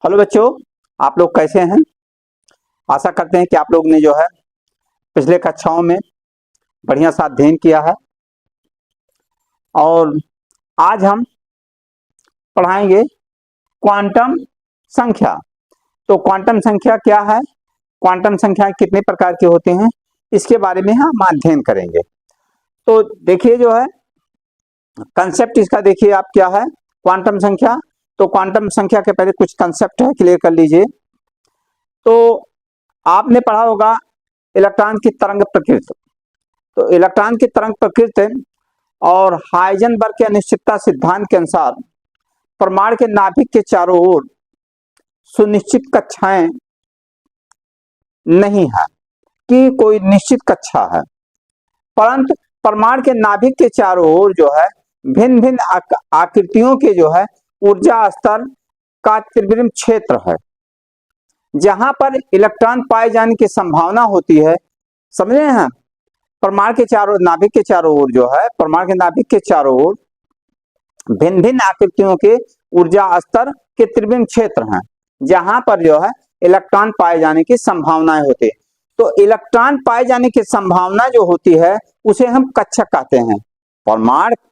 Hello बच्चों, आप लोग कैसे हैं। आशा करते हैं कि आप लोग ने जो है पिछले कक्षाओं में बढ़िया सा अध्ययन किया है और आज हम पढ़ाएंगे क्वांटम संख्या। तो क्वांटम संख्या क्या है, क्वांटम संख्या कितने प्रकार के होते हैं, इसके बारे में हम अध्ययन करेंगे। तो देखिए जो है कंसेप्ट इसका देखिए आप क्या है क्वांटम संख्या। तो क्वांटम संख्या के पहले कुछ कंसेप्ट है, क्लियर कर लीजिए। तो आपने पढ़ा होगा इलेक्ट्रॉन की तरंग प्रकृति। तो इलेक्ट्रॉन की तरंग प्रकृति और हाइजेनबर्ग के अनिश्चितता सिद्धांत के अनुसार परमाणु के नाभिक के चारों ओर सुनिश्चित कक्षाएं नहीं है कि कोई निश्चित कक्षा है, परंतु परमाणु के नाभिक के चारों ओर जो है भिन्न भिन्न आकृतियों के जो है ऊर्जा स्तर का त्रिविम क्षेत्र है, जहां पर इलेक्ट्रॉन पाए जाने की संभावना होती है। समझ रहे हैं, परमाणु के चारों नाभिक के चारों ओर जो है परमाणु के नाभिक के चारों ओर भिन्न भिन्न आकृतियों के ऊर्जा स्तर के त्रिविम क्षेत्र हैं, जहां पर जो है इलेक्ट्रॉन पाए जाने की संभावनाएं होती है। तो इलेक्ट्रॉन पाए जाने की संभावना जो होती है उसे हम कक्षक कहते हैं। परमाणु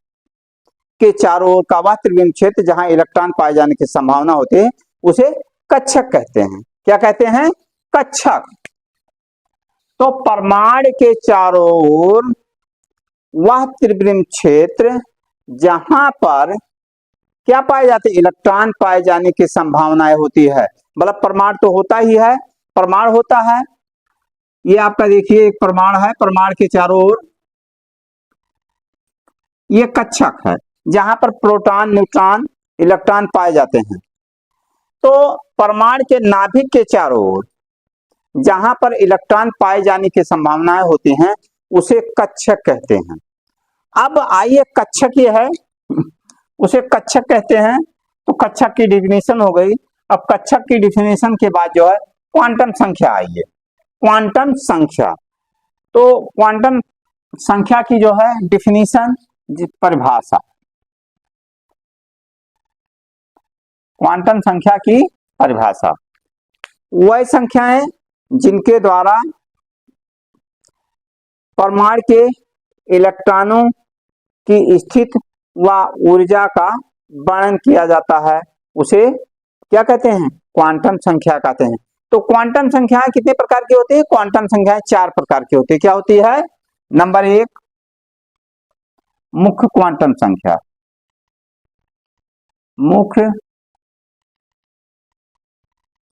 के चारों ओर का वह त्रिविम क्षेत्र जहां इलेक्ट्रॉन पाए जाने की संभावना होती है उसे कक्षक कहते हैं। क्या कहते हैं? कक्षक। तो परमाणु के चारों ओर वह त्रिविम क्षेत्र जहां पर क्या पाए जाते, इलेक्ट्रॉन पाए जाने की संभावनाएं होती है। मतलब परमाणु तो होता ही है, परमाणु होता है, ये आपका देखिए एक परमाणु है, परमाणु के चारों ओर ये कक्षक है जहां पर प्रोटॉन, न्यूट्रॉन, इलेक्ट्रॉन पाए जाते हैं। तो परमाणु के नाभिक के चारों ओर जहां पर इलेक्ट्रॉन पाए जाने की संभावनाएं होती हैं उसे कक्षक कहते हैं। अब आइए कक्षक ये है उसे कक्षक कहते हैं। तो कक्षक की डिफिनेशन हो गई। अब कक्षक की डिफिनेशन के बाद जो है क्वांटम संख्या आई है। क्वांटम संख्या, तो क्वांटम संख्या की जो है डिफिनेशन, परिभाषा, क्वांटम संख्या की परिभाषा वह संख्याएं जिनके द्वारा परमाणु के इलेक्ट्रॉनों की स्थिति व ऊर्जा का वर्णन किया जाता है उसे क्या कहते हैं? क्वांटम संख्या कहते हैं। तो क्वांटम संख्याएं कितने प्रकार की होती है? क्वांटम संख्याएं 4 प्रकार की होती है। क्या होती है? नंबर 1 मुख्य क्वांटम संख्या। मुख्य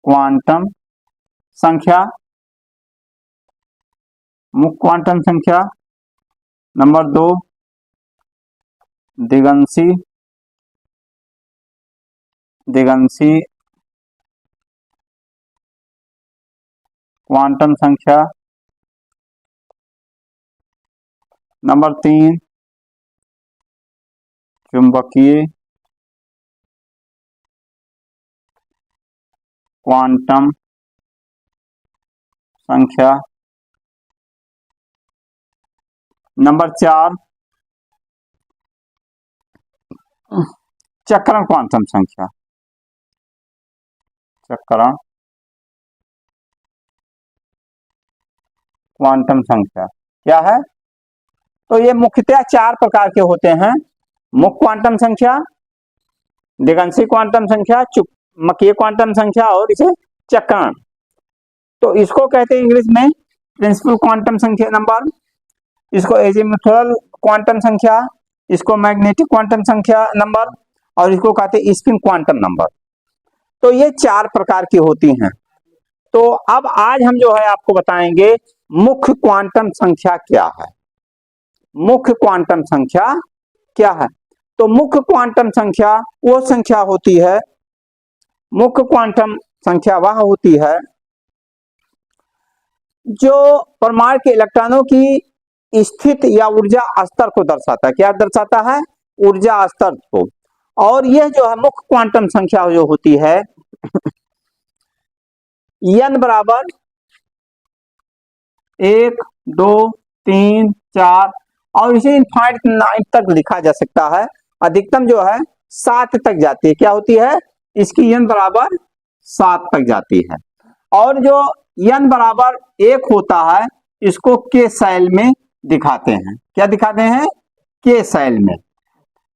क्वांटम संख्या, मुख्य क्वांटम संख्या। नंबर 2 दिगंशी क्वांटम संख्या। नंबर 3 चुंबकीय क्वांटम संख्या। नंबर 4 चक्रण क्वांटम संख्या। चक्रण क्वांटम संख्या क्या है? तो ये मुख्यतः 4 प्रकार के होते हैं। मुख्य क्वांटम संख्या, दिगंशी क्वांटम संख्या, चुंबकीय क्वांटम संख्या और इसे चक्रण। तो इसको कहते हैं इंग्लिश में प्रिंसिपल क्वांटम संख्या नंबर, इसको एजीमुथल क्वांटम संख्या, इसको मैग्नेटिक क्वांटम संख्या नंबर और इसको कहते हैं स्पिन क्वांटम नंबर। तो ये 4 प्रकार की होती हैं। तो अब आज हम जो है आपको बताएंगे मुख्य क्वांटम संख्या क्या है। मुख्य क्वांटम संख्या क्या है? तो मुख्य क्वांटम संख्या वो संख्या होती है, मुख्य क्वांटम संख्या वह होती है जो परमाणु के इलेक्ट्रॉनों की स्थिति या ऊर्जा स्तर को दर्शाता है। क्या दर्शाता है? ऊर्जा स्तर को। और यह जो है मुख्य क्वांटम संख्या जो होती है n बराबर 1, 2, 3, 4 और इसे इनफाइनाइट 9 तक लिखा जा सकता है। अधिकतम जो है 7 तक जाती है। क्या होती है? इसकी n बराबर 7 तक जाती है। और जो n बराबर 1 होता है इसको k शैल में दिखाते हैं। क्या दिखाते हैं? k शैल में।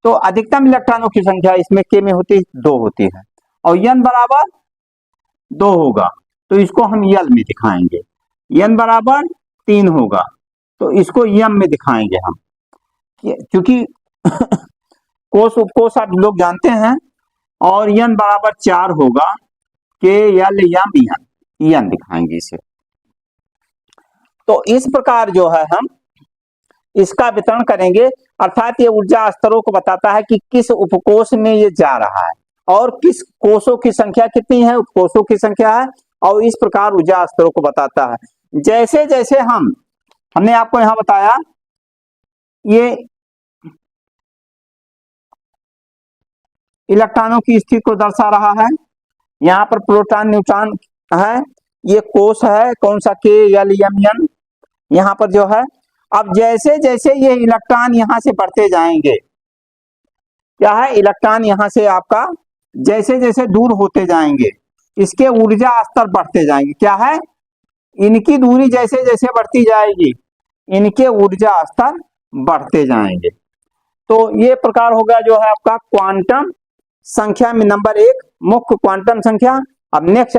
तो अधिकतम इलेक्ट्रॉनों की संख्या इसमें k में होती 2 होती है और n बराबर 2 होगा तो इसको हम l में दिखाएंगे। n बराबर 3 होगा तो इसको m में दिखाएंगे हम, क्योंकि कोस उपकोस आप लोग जानते हैं। और n बराबर 4 होगा, k l m n दिखाएंगे इसे। तो इस प्रकार जो है हम इसका वितरण करेंगे, अर्थात ये ऊर्जा स्तरों को बताता है कि किस उपकोष में ये जा रहा है और किस कोषों की संख्या कितनी है, उपकोषों की संख्या है, और इस प्रकार ऊर्जा स्तरों को बताता है। जैसे जैसे हमने आपको यहां बताया ये इलेक्ट्रॉनों की स्थिति को दर्शा रहा है। यहाँ पर प्रोटॉन न्यूट्रॉन है, ये कोष है कौन सा, k l m n यहाँ पर जो है। अब जैसे जैसे ये इलेक्ट्रॉन यहां से बढ़ते जाएंगे, क्या है, इलेक्ट्रॉन यहां से आपका जैसे जैसे दूर होते जाएंगे इसके ऊर्जा स्तर बढ़ते जाएंगे। क्या है, इनकी दूरी जैसे जैसे बढ़ती जाएगी इनके ऊर्जा स्तर बढ़ते जाएंगे। तो ये प्रकार होगा जो है आपका क्वांटम संख्या में नंबर 1 मुख्य क्वांटम संख्या। अब नेक्स्ट